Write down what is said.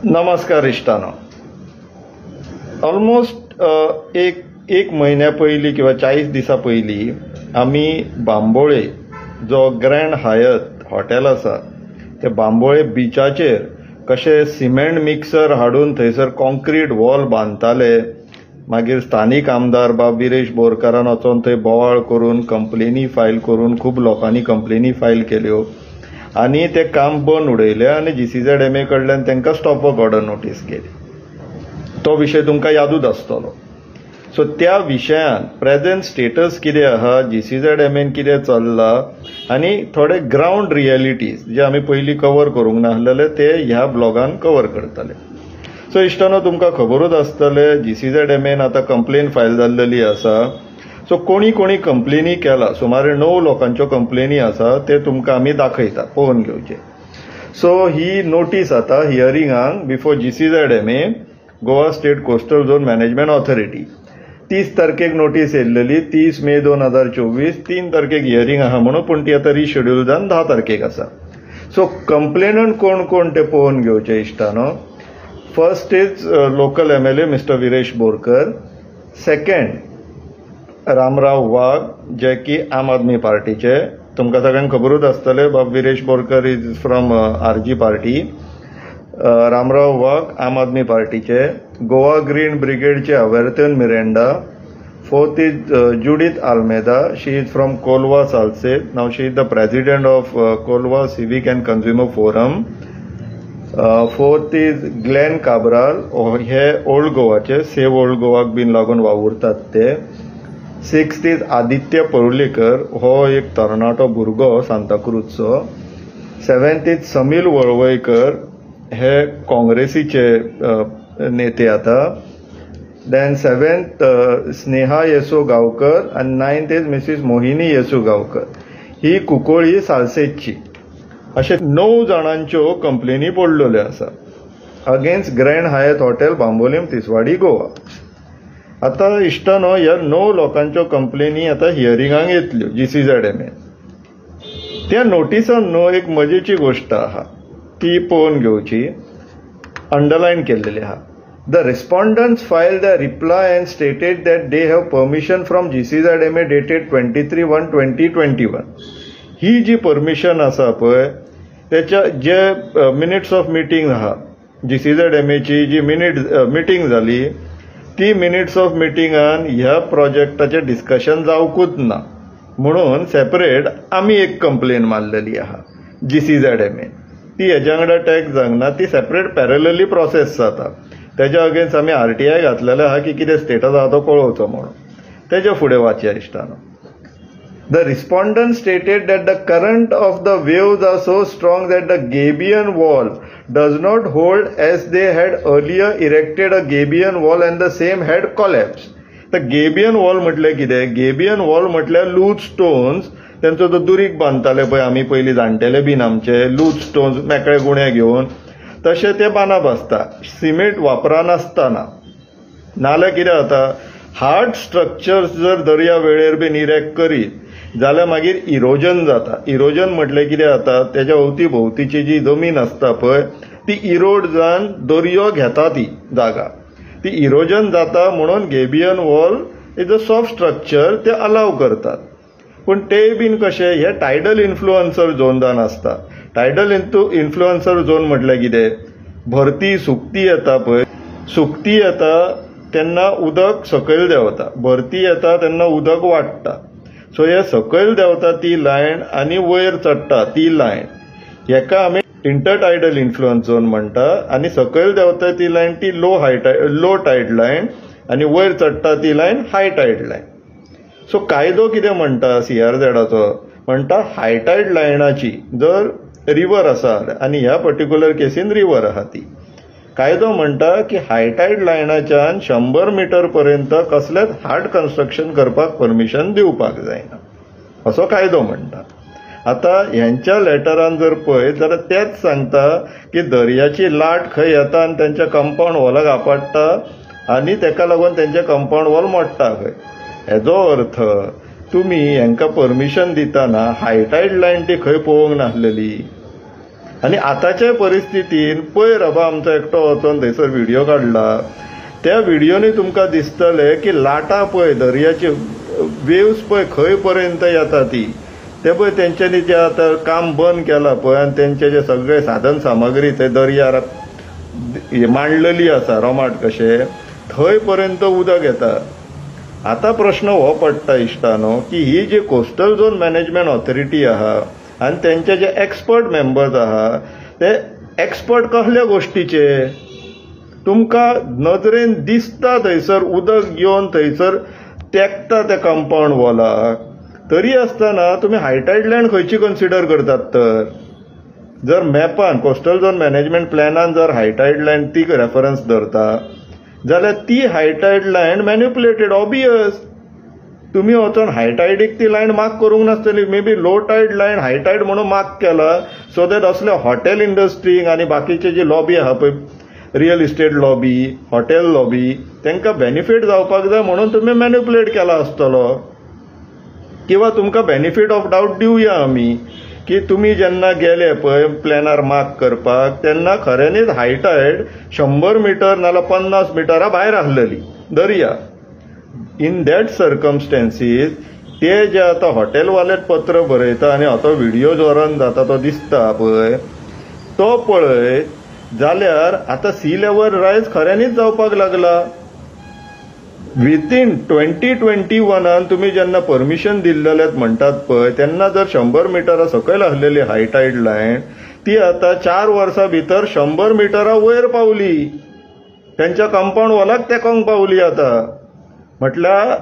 नमस्कार इश्टानो. ऑलमोस्ट एक महिन्या पयलीं किंवा 40 दिसा पयलीं आमी बांबोळे जो ग्रँड हायत हॉटेल आसा ते बांबोळे बिचाचेर कशे सिमेंट मिक्सर हाडून थंयसर कॉन्क्रीट वॉल बांदताले. मागीर स्थानीक आमदार बाब विरेश बोरकारान वचून थंय बोवाळ करून कंप्लेनी फायल करून खूब लोकांनी कंप्लेनी फायल केल्यो आनी ते काम बंद उडयलें आनी GCZMA कडल्यान तांकां स्टॉप वर्क ऑर्डर नोटीस केली. तो विशय तुमकां यादूच आसतलो. सो त्या विशयान प्रेझेंट स्टेटस कितें आहा, GCZMA कितें चल्लां आनी थोडे ग्रावंड रियलिटीज जे आमी पयलीं कवर करूंक नाहलेले ते ह्या ब्लॉगान कवर करतले. सो इश्टानो, तुमकां खबरूच आसतले GCZMA आतां कंप्लेन फायल जाल्लेली आसा. सो कोणी कंप्लेनी केला, सुमारे 9 लोकांच्यो कंप्लेनी आसा, ते तुमकां आमी दाखयता, पळोवन घेवचे. सो ही नोटीस आता हियरिंगाक before GCZMA Goa state coastal zone management authority. 30 तारखेक नोटीस येयल्लेली, 30 मे 2024. 3 तारखेक हियरिंग आहा म्हणून, पूण ती आतां रिशेड्यूल जावन 10 तारखेक आसा. सो कंप्लेनंट कोण ते पळोवन घेवचे इश्टानो. First is local MLA mister Viresh Borkar. Second Ramrao Wagh, जे की आम आदमी पार्टीचे. तुमकां सगळ्यांक खबरूच आसतले, बाब Viresh Borkar is from RG party. Ramrao Wagh Aam Aadmi पार्टीचे. गोवा ग्रीन ब्रिगेडचे Averthan Miranda. Fourth is Judith Almeida, she is from Colva Salcete. नाव she is the president of Colva civic and consumer forum. Fourth is Glen Cabral, हे ओल्ड गोवाचे, सेव ओल्ड गोवाक बीन लागून वावुरतात ते. 6th इज आदित्य परुलेकर, हो एक तरणाटो भुरगो सांताक्रूजचो. 7th इज समील वळवयकर, हे काँग्रेसीचे नेते आता. देन 7th स्नेहा येसू गांवकर आणि 9th इज मिसिस मोहिनी येसू गांवकर, ही कुंकोळी सालसेतची. अशे 9 जाणांच्यो कंप्लेनी पडलेल्यो आसा अगेन्स्ट ग्रँड हायत हॉटेल बांबोलीम तिसवाडी गोवा. आता इश्टानो, ह्या 9 लोकांच्यो कंप्लेनी आता हियरिंगाक येतल्यो GCZMA. त्या नोटिसान न्हू एक मजेची गोष्ट आहा, ती पळोवन घेवची. अंडरलायन केल्लेली आहा. The respondents filed the reply and stated that they have permission from GCZMA dated 23/1/2021. ही जी परमिशन आसा पळय, त्याच्या जे मिनिट्स ऑफ मिटींग आहा GCZMAची, जी मिटींग जाली, ती मिनिट्स ऑफ मिटिंगान ह्या प्रोजेक्टाचे डिस्कशन जावकूच ना म्हणून सेपरेट आमी एक कंप्लेन मारलेली आहा GCZMA. ती हेच्या वांगडा टॅग जावंक ना, ती सेपरेट पॅरलली प्रोसेस जाता. तेज्या अगेन्स्ट आमी RTI घातलेले आहा की कितें स्टेटस आहा तो कळोवचो म्हणून. तेज्या फुडें वाचया इश्टानो. The respondent stated that the current of the waves are so strong that the Gabion wall does not hold, as they had earlier erected a Gabion wall and the same had collapsed. The Gabion wall म्हटले कितें? Gabion wall म्हटल्यार loose stones, तेंचो तो दुरीक बांदताले पळय आमी पयलीं जाणटेले bin आमचे, loose stones मेकळे गुणे घेवन, तशें ते बांदप आसता सिमेंट वापरानासतना. नाल्यार कितें जाता, हार्ड स्ट्रक्चर्स जर दर्या वेळेर बीन इरेक्ट करीत जाल्यार मागीर इरोजन जाता. इरोजन म्हटलें कितें जाता, तेज्या अवती भोवतीची जी जमीन आसता पळय ती इरोड जावन दर्यो घेता ती जागा. ती इरोजन जाता म्हणून gabion wall is a soft structure, ते अलाव करतात. पूण ते बीन कशें, हे टायडल इन्फ्लुएन्सर झोनान आसता. टायडल इन्फ्लुएन्सर झोन म्हटलें कितें, भरती सुकती येता पळय, सुकती येता तेन्ना उदक सकयल देंवता, भरती येता तेन्ना उदक वाडटा. सो हे सकयल देंवता ती लायन आनी वयर चडटा ती लायन, हेका आमी इंटरटायडल इन्फ्लुएन्स झोन म्हणटा. आनी सकयल देंवता ती लायन ती लो टायड लायन आनी वयर चडटा ती लायन हाय टायड लायन. सो कायदो कितें म्हणटा CRZचो, म्हणटा हाय टायड लायनाची जर रिवर आसा आनी ह्या पर्टिक्युलर केसीन रिवर आहा, ती कायदो म्हणटा की हायटायड लायनाच्यान 100 मीटर पर्यंत कसलेच हार्ड कन्स्ट्रक्शन करपाक परमिशन दिवपाक जायना, असो कायदो म्हणटा. आता ह्यांच्या लेटरान जर पळयत जाल्यार तेच सांगता की दर्याची लाट खंय येता आनी तेंच्या कंपाऊंड वॉलाक आपडटा आनी तेका लागून तेंचे कंपाऊंड वॉल मोडटा खंय. हेजो अर्थ तुमी हांकां परमिशन दितना हायटायड लायन ती खंय पळोवंक नासलेली. आनी आतांच्या परिस्थितीन पळय रबा आमचो एकटो वचोन थंयसर व्हिडिओ काडला, त्या व्हिडिओनी तुमकां दिसतलें की लाटां पळय दर्याची वेव्स पळय खंय पर्यंत येता ती, ते पळय तेंच्यांनी जे आतां काम बंद केलां पळय आनी तेंचे जे सगळे साधन सामग्री थंय दर्यार मांडलेली आसा रोमाट कशें, थंय पर्यंत उदक येता. आतां प्रश्न हो पडटा इश्टानो की ही जी कोस्टल झोन मॅनेजमेंट ऑथॉरिटी आहा आनी तेंचे जे एक्सपर्ट मेंबर्स आहा ते एक्सपर्ट कसल्या गोष्टीचे, तुमकां नजरेन दिसता थंयसर उदक येवन थंयसर तेंकता त्या कंपाऊंड वॉलाक, तरी आसतना तुमी हायटायड लँड खंयची कन्सिडर करतात तर? जर मॅपान कोस्टल झोन मॅनेजमेंट प्लॅनान जर हायटायड लँड ती रेफरन्स धरता जाल्यार ती हायटायड लँड मॅन्युप्युलेटेड ऑबियस. तुम्ही वचून हायटायडीक ती लायन मार्क करूंक नासतली, may be low tide line high tide म्हणून मार्क केला सो दॅट असले हॉटेल इंडस्ट्रीक आनी बाकीचे जी लॉबी आहा पळय, real estate lobby, hotel lobby, तांकां बेनिफीट जावपाक जाय म्हणून तुम्ही मॅन्युप्युलेट केला आसतलो. किंवा तुमकां बेनिफीट ऑफ डावट दिवया आमी की तुम्ही जेन्ना गेले पळय प्लॅनार मार्क करपाक तेन्ना खऱ्यांनीच हायटायड 100 मीटर नाल्यार 50 मिटरा भायर आसलेली दर्या. इन दॅट सर्कमस्टेन्सीस ते जे आतां हॉटेलवाले पत्र बरयता आनी तो व्हिडिओ जो रन जाता तो दिसता पळय, तो पळय जाल्यार आतां सी लेवल रायज खऱ्यांनीच जावपाक लागला. विथीन 2021 तुम्ही जेन्ना परमिशन दिल्लेलें म्हणटात पळय तेन्ना जर 100 मिटरा सकयल आसलेली हायटायड लायन ती आतां 4 वर्सां भितर 100 मिटरा वयर पावली, त्यांच्या कंपाऊंड वॉलाक तेकोंक पावली. आतां म्हटल्यार